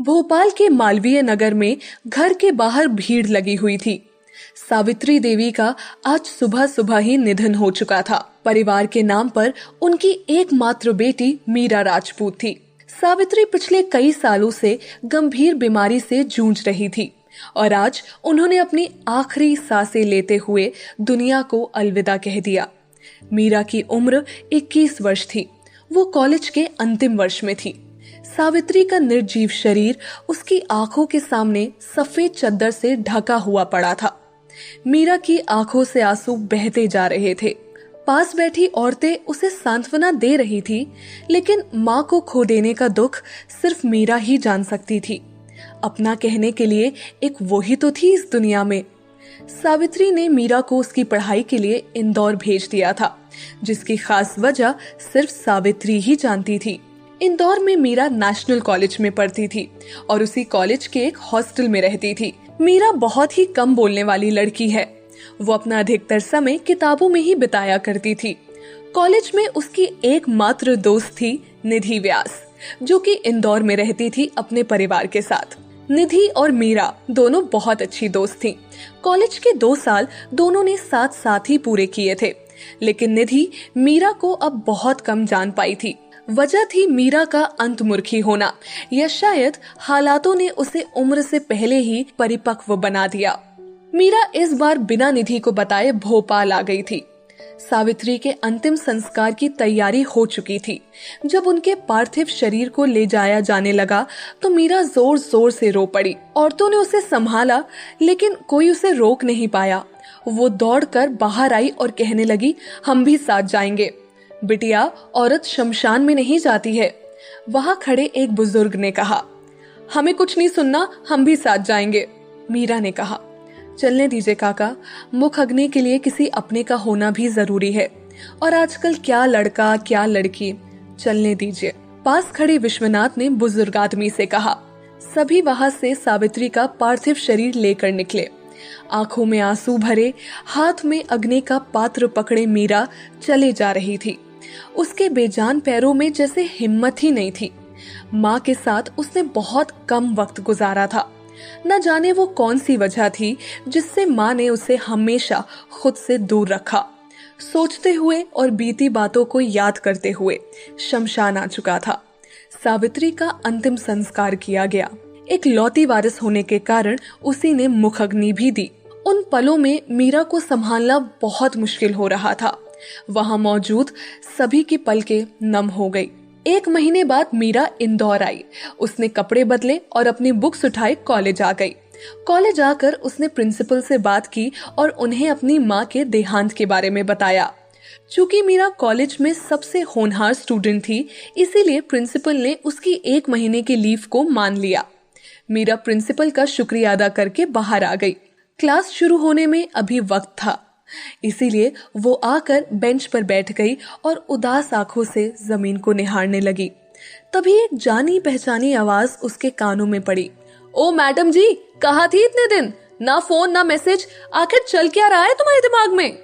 भोपाल के मालवीय नगर में घर के बाहर भीड़ लगी हुई थी। सावित्री देवी का आज सुबह सुबह ही निधन हो चुका था। परिवार के नाम पर उनकी एकमात्र बेटी मीरा राजपूत थी। सावित्री पिछले कई सालों से गंभीर बीमारी से जूझ रही थी और आज उन्होंने अपनी आखिरी सांसें लेते हुए दुनिया को अलविदा कह दिया। मीरा की उम्र 21 वर्ष थी। वो कॉलेज के अंतिम वर्ष में थी। सावित्री का निर्जीव शरीर उसकी आंखों के सामने सफेद चादर से ढका हुआ पड़ा था। मीरा की आंखों से आंसू बहते जा रहे थे। पास बैठी औरतें उसे सांत्वना दे रही थी, लेकिन माँ को खो देने का दुख सिर्फ मीरा ही जान सकती थी। अपना कहने के लिए एक वो ही तो थी इस दुनिया में। सावित्री ने मीरा को उसकी पढ़ाई के लिए इंदौर भेज दिया था, जिसकी खास वजह सिर्फ सावित्री ही जानती थी। इंदौर में मीरा नेशनल कॉलेज में पढ़ती थी और उसी कॉलेज के एक हॉस्टल में रहती थी। मीरा बहुत ही कम बोलने वाली लड़की है। वो अपना अधिकतर समय किताबों में ही बिताया करती थी। कॉलेज में उसकी एकमात्र दोस्त थी निधि व्यास, जो कि इंदौर में रहती थी अपने परिवार के साथ। निधि और मीरा दोनों बहुत अच्छी दोस्त थीं। कॉलेज के 2 साल दोनों ने साथ साथ ही पूरे किए थे, लेकिन निधि मीरा को अब बहुत कम जान पाई थी। वजह थी मीरा का अंतर्मुखी होना, या शायद हालातों ने उसे उम्र से पहले ही परिपक्व बना दिया। मीरा इस बार बिना निधि को बताए भोपाल आ गई थी। सावित्री के अंतिम संस्कार की तैयारी हो चुकी थी। जब उनके पार्थिव शरीर को ले जाया जाने लगा तो मीरा जोर जोर से रो पड़ी। औरतों ने उसे संभाला, लेकिन कोई उसे रोक नहीं पाया। वो दौड़कर बाहर आई और कहने लगी, हम भी साथ जाएंगे। बिटिया, औरत शमशान में नहीं जाती है। वहां खड़े एक बुजुर्ग ने कहा, हमें कुछ नहीं सुनना, हम भी साथ जाएंगे। मीरा ने कहा, चलने दीजिए काका, मुख अग्नि के लिए किसी अपने का होना भी जरूरी है, और आजकल क्या लड़का क्या लड़की, चलने दीजिए। पास खड़े विश्वनाथ ने बुजुर्ग आदमी से कहा। सभी वहां से सावित्री का पार्थिव शरीर लेकर निकले। आंखों में आंसू भरे, हाथ में अग्नि का पात्र पकड़े मीरा चले जा रही थी। उसके बेजान पैरों में जैसे हिम्मत ही नहीं थी। माँ के साथ उसने बहुत कम वक्त गुजारा था। न जाने वो कौन सी वजह थी जिससे माँ ने उसे हमेशा खुद से दूर रखा। सोचते हुए और बीती बातों को याद करते हुए शमशान आ चुका था। सावित्री का अंतिम संस्कार किया गया। एक लौती वारिस होने के कारण उसी ने मुख अग्नि भी दी। उन पलों में मीरा को संभालना बहुत मुश्किल हो रहा था। वहां मौजूद सभी की पलकें नम हो गई। 1 महीने बाद मीरा इंदौर आई। उसने कपड़े बदले और अपनी बुक्स उठाए कॉलेज आ गई। कॉलेज आकर उसने प्रिंसिपल से बात की और उन्हें अपनी माँ के देहांत के बारे में बताया। चूंकि मीरा कॉलेज में सबसे होनहार स्टूडेंट थी, इसीलिए प्रिंसिपल ने उसकी 1 महीने की लीव को मान लिया। मीरा प्रिंसिपल का शुक्रिया अदा करके बाहर आ गई। क्लास शुरू होने में अभी वक्त था, इसीलिए वो आकर बेंच पर बैठ गई और उदास आंखों से जमीन को निहारने लगी। तभी एक जानी पहचानी आवाज उसके कानों में पड़ी। ओ मैडम जी, कहाँ थी इतने दिन? ना फोन ना मैसेज, आखिर चल क्या रहा है तुम्हारे दिमाग में?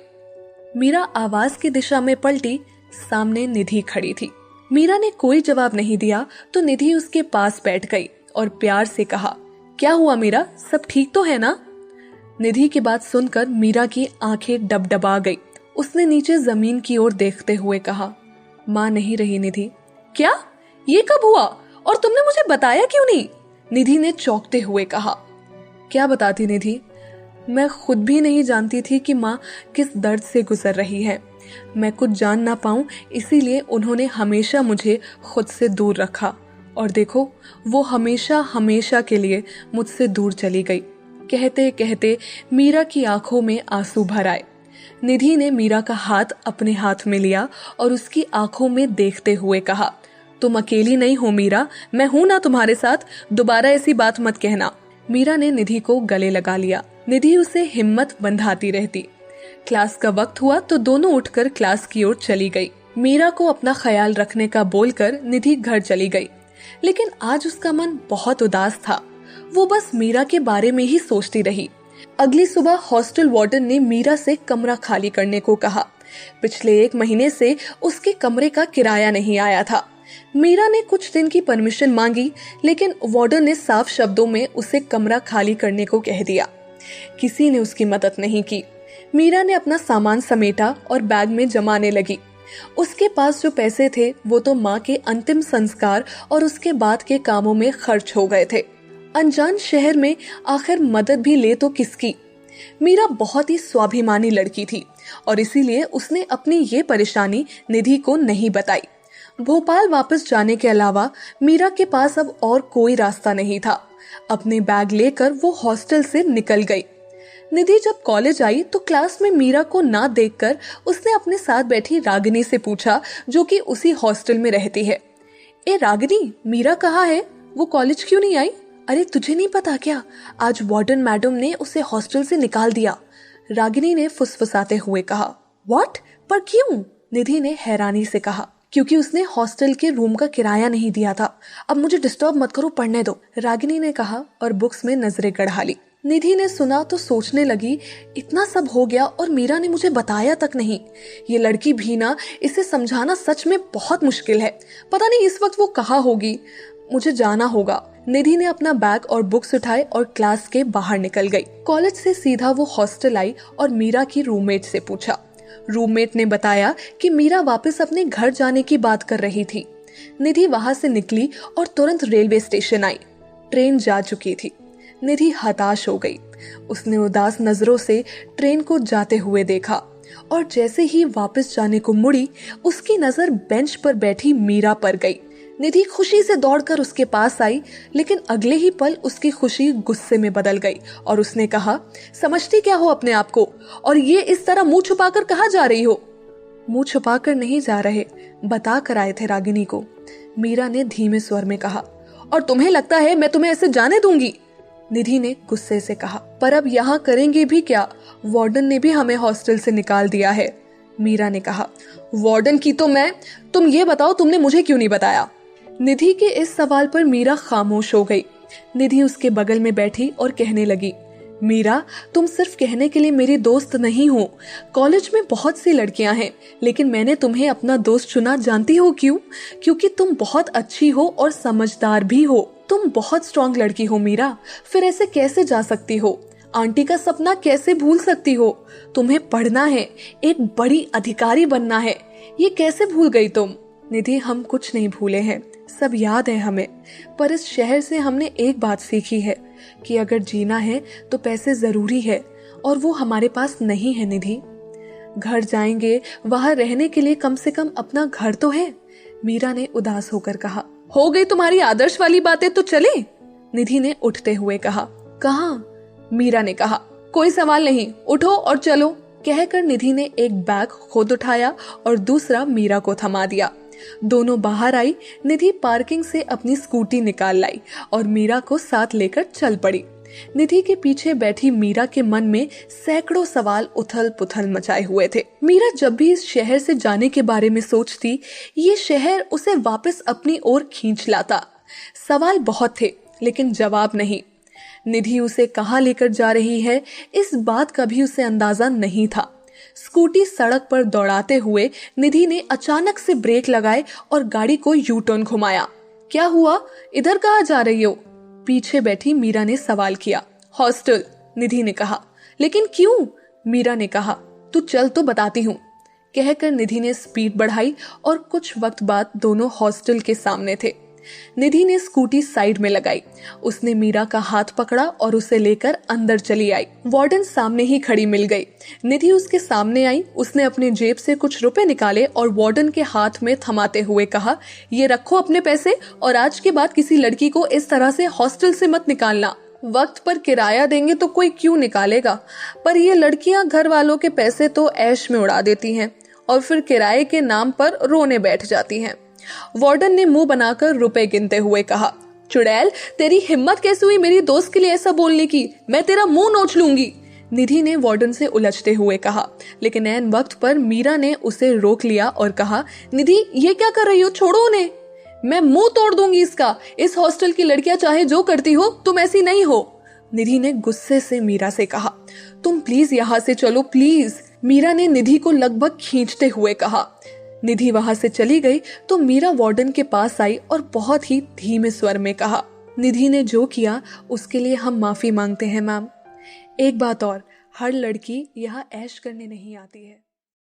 मीरा आवाज की दिशा में पलटी। सामने निधि खड़ी थी। मीरा ने कोई जवाब नहीं दिया तो निधि उसके पास बैठ गई और प्यार से कहा, क्या हुआ मीरा, सब ठीक तो है ना? निधि की बात सुनकर मीरा की आंखें डबडबा गई। उसने नीचे जमीन की ओर देखते हुए कहा, माँ नहीं रही निधि। क्या? ये कब हुआ और तुमने मुझे बताया क्यों नहीं? निधि ने चौंकते हुए कहा। क्या बताती निधि, मैं खुद भी नहीं जानती थी कि माँ किस दर्द से गुजर रही है। मैं कुछ जान ना पाऊं, इसीलिए उन्होंने हमेशा मुझे खुद से दूर रखा, और देखो वो हमेशा हमेशा के लिए मुझसे दूर चली गई। कहते कहते मीरा की आंखों में आंसू भर आए। निधि ने मीरा का हाथ अपने हाथ में लिया और उसकी आंखों में देखते हुए कहा, तुम अकेली नहीं हो मीरा, मैं हूं ना तुम्हारे साथ, दोबारा ऐसी बात मत कहना। मीरा ने निधि को गले लगा लिया। निधि उसे हिम्मत बंधाती रहती। क्लास का वक्त हुआ तो दोनों उठकर क्लास की ओर चली गई। मीरा को अपना ख्याल रखने का बोलकर निधि घर चली गई, लेकिन आज उसका मन बहुत उदास था। वो बस मीरा के बारे में ही सोचती रही। अगली सुबह हॉस्टल वार्डन ने मीरा से कमरा खाली करने को कहा। पिछले 1 महीने से उसके कमरे का किराया नहीं आया था। मीरा ने कुछ दिन की परमिशन मांगी, लेकिन वार्डन ने साफ शब्दों में उसे कमरा खाली करने को कह दिया। किसी ने उसकी मदद नहीं की। मीरा ने अपना सामान समेटा और बैग में जमाने लगी। उसके पास जो पैसे थे वो तो माँ के अंतिम संस्कार और उसके बाद के कामों में खर्च हो गए थे। अनजान शहर में आखिर मदद भी ले तो किसकी। मीरा बहुत ही स्वाभिमानी लड़की थी और इसीलिए उसने अपनी ये परेशानी निधि को नहीं बताई। भोपाल वापस जाने के अलावा मीरा के पास अब और कोई रास्ता नहीं था। अपने बैग लेकर वो हॉस्टल से निकल गई। निधि जब कॉलेज आई तो क्लास में मीरा को ना देखकर उसने अपने साथ बैठी रागिनी से पूछा, जो कि उसी हॉस्टल में रहती है। ए रागिनी, मीरा कहाँ है? वो कॉलेज क्यों नहीं आई? अरे तुझे नहीं पता क्या, आज वार्डन मैडम ने उसे हॉस्टल से निकाल दिया, रागिनी ने फुसफुसाते हुए कहा। व्हाट? पर क्यों? निधि ने हैरानी से कहा। क्योंकि उसने हॉस्टल के रूम का किराया नहीं दिया था। अब मुझे डिस्टर्ब मत करो, पढ़ने दो, रागिनी ने कहा और बुक्स में नजरें गड़ा ली। निधि ने सुना तो सोचने लगी, इतना सब हो गया और मीरा ने मुझे बताया तक नहीं। ये लड़की भी ना, इसे समझाना सच में बहुत मुश्किल है। पता नहीं इस वक्त वो कहाँ होगी। मुझे जाना होगा। निधि ने अपना बैग और बुक्स उठाए और क्लास के बाहर निकल गई। कॉलेज से सीधा वो हॉस्टल आई और मीरा की रूममेट से पूछा। रूममेट ने बताया कि मीरा वापस अपने घर जाने की बात कर रही थी। निधि वहां से निकली और तुरंत रेलवे स्टेशन आई। ट्रेन जा चुकी थी। निधि हताश हो गई। उसने उदास नजरों से ट्रेन को जाते हुए देखा और जैसे ही वापस जाने को मुड़ी, उसकी नजर बेंच पर बैठी मीरा पर गई। निधि खुशी से दौड़कर उसके पास आई, लेकिन अगले ही पल उसकी खुशी गुस्से में बदल गई और उसने कहा, समझती क्या हो अपने आप को, और ये इस तरह मुंह छुपाकर कहाँ जा रही हो? मुंह छुपाकर नहीं जा रहे, बता कर आए थे रागिनी को, मीरा ने धीमे स्वर में कहा। और तुम्हें लगता है मैं तुम्हें ऐसे जाने दूंगी? निधि ने गुस्से से कहा। पर अब यहाँ करेंगे भी क्या? वार्डन ने भी हमें हॉस्टल से निकाल दिया है, मीरा ने कहा। वार्डन की तो मैं, तुम ये बताओ तुमने मुझे क्यों नहीं बताया? निधि के इस सवाल पर मीरा खामोश हो गई। निधि उसके बगल में बैठी और कहने लगी, मीरा, तुम सिर्फ कहने के लिए मेरी दोस्त नहीं हो। कॉलेज में बहुत सी लड़कियां हैं, लेकिन मैंने तुम्हें अपना दोस्त चुना, जानती हो क्यों? क्योंकि तुम बहुत अच्छी हो और समझदार भी हो। तुम बहुत स्ट्रांग लड़की हो मीरा, फिर ऐसे कैसे जा सकती हो? आंटी का सपना कैसे भूल सकती हो? तुम्हें पढ़ना है, एक बड़ी अधिकारी बनना है, ये कैसे भूल गई तुम? निधि, हम कुछ नहीं भूले हैं, सब याद है हमें। पर इस शहर से हमने एक बात सीखी है कि अगर जीना है तो पैसे जरूरी है, और वो हमारे पास नहीं है निधि। घर जाएंगे, वहां रहने के लिए कम से कम अपना घर तो है, मीरा ने उदास होकर कहा। हो गई तुम्हारी आदर्श वाली बातें, तो चले, निधि ने उठते हुए कहा। कहाँ? मीरा ने कहा। कोई सवाल नहीं, उठो और चलो, कहकर निधि ने एक बैग खुद उठाया और दूसरा मीरा को थमा दिया। दोनों बाहर आई। निधि पार्किंग से अपनी स्कूटी निकाल लाई और मीरा को साथ लेकर चल पड़ी। निधि के पीछे बैठी मीरा के मन में सैकड़ों सवाल उथल पुथल मचाए हुए थे। मीरा जब भी इस शहर से जाने के बारे में सोचती, ये शहर उसे वापस अपनी ओर खींच लाता। सवाल बहुत थे, लेकिन जवाब नहीं। निधि उसे कहाँ लेकर जा रही है, इस बात का भी उसे अंदाजा नहीं था। स्कूटी सड़क पर दौड़ाते हुए निधि ने अचानक से ब्रेक लगाए और गाड़ी को यू टर्न घुमाया। क्या हुआ? इधर कहाँ जा रही हो? पीछे बैठी मीरा ने सवाल किया। हॉस्टल, निधि ने कहा। लेकिन क्यों? मीरा ने कहा। तू चल तो बताती हूँ, कहकर निधि ने स्पीड बढ़ाई और कुछ वक्त बाद दोनों हॉस्टल के सामने थे। निधि ने स्कूटी साइड में लगाई। उसने मीरा का हाथ पकड़ा और उसे लेकर अंदर चली आई। वार्डन सामने ही खड़ी मिल गई। निधि उसके सामने आई। उसने अपने जेब से कुछ रुपए निकाले और वार्डन के हाथ में थमाते हुए कहा, ये रखो अपने पैसे, और आज के बाद किसी लड़की को इस तरह से हॉस्टल से मत निकालना। वक्त पर किराया देंगे तो कोई क्यों निकालेगा, पर ये लड़कियां घर वालों के पैसे तो ऐश में उड़ा देती हैं और फिर किराए के नाम पर रोने बैठ जाती हैं। वार्डन ने मुंह बनाकर रुपए गिनते हुए कहा। चुड़ैल, तेरी हिम्मत कैसे हुई मेरी दोस्त के लिए ऐसा बोलने की? मैं तेरा मुंह नोच लूंगी, निधि ने वार्डन से उलझते हुए कहा। लेकिन ऐन वक्त पर मीरा ने उसे रोक लिया और कहा, निधि, ये क्या कर रही हो? छोड़ो उन्हें, मैं मुंह तोड़ दूंगी इसका। इस हॉस्टल की लड़कियां चाहे जो करती हो, तुम ऐसी नहीं हो, निधि ने गुस्से से मीरा से कहा। तुम प्लीज यहाँ से चलो, प्लीज, मीरा ने निधि को लगभग खींचते हुए कहा। निधि वहां से चली गई तो मीरा वार्डन के पास आई और बहुत ही धीमे स्वर में कहा, निधि ने जो किया उसके लिए हम माफी मांगते हैं मैम। एक बात और, हर लड़की यहाँ ऐश करने नहीं आती है।